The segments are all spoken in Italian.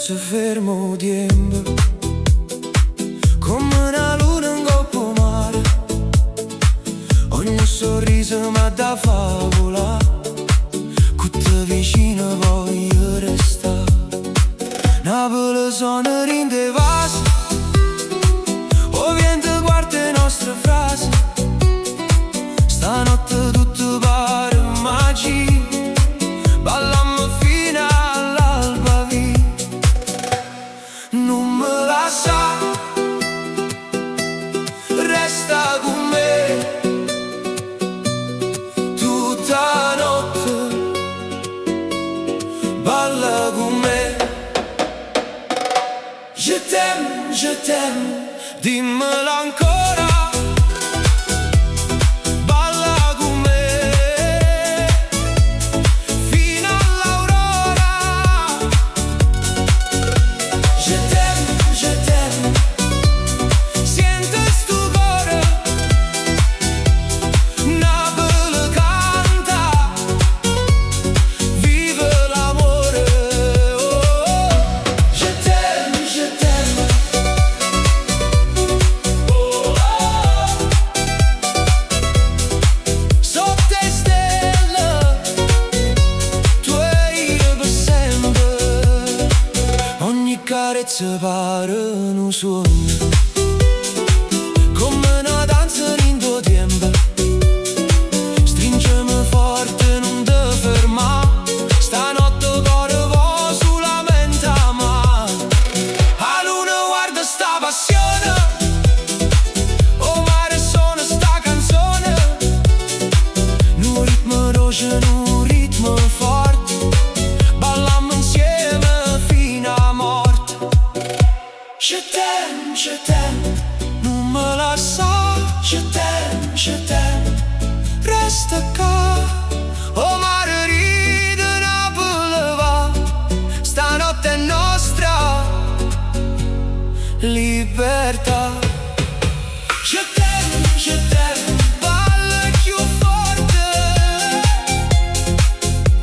se fermo tiempo, come una luna in coppa mare. Ogni sorriso m'ha da favola, con te vicino voglio restare. Napoli sono rinde vasi, o vento guarda le nostre frasi. Stanotte tutto pare magia, ballammo fino all'alba via. Non me la sa, resta con me tutta notte, balla con me. Je t'aime, dimmelo ancora. Balla con me fino all'aurora. Je t'aime, siente sto cuore. Napoli canta, vive l'amore. Oh, je t'aime. Oh, sotto le stelle, tu eri per sempre. Ogni carezza pare un sogno, come una danza in tuo tempo. Stringimi forte, non ti fermare. Stanotte cuore va sulla mente, ma a luna guarda sta passione. O mare sono sta canzone, un ritmo dolce, un ritmo forte. Ballammo insieme fino a morte. Je t'aime, non me la sa. Je t'aime, resta qua. O mare ride, Napoli va. Stanotte è nostra libertà. Je t'aime, balla più forte.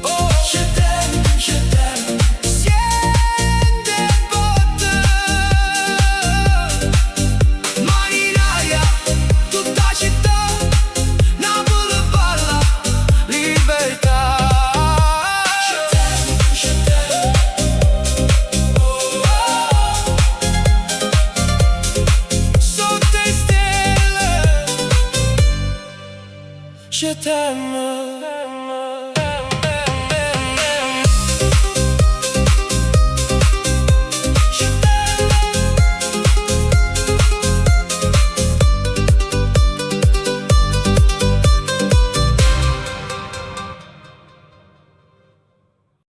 Oh, je t'aime, siente botte. Mani in aria, tutta città. Napoli balla, libertà. Je t'aime, oh, sotto le stelle. Je t'aime.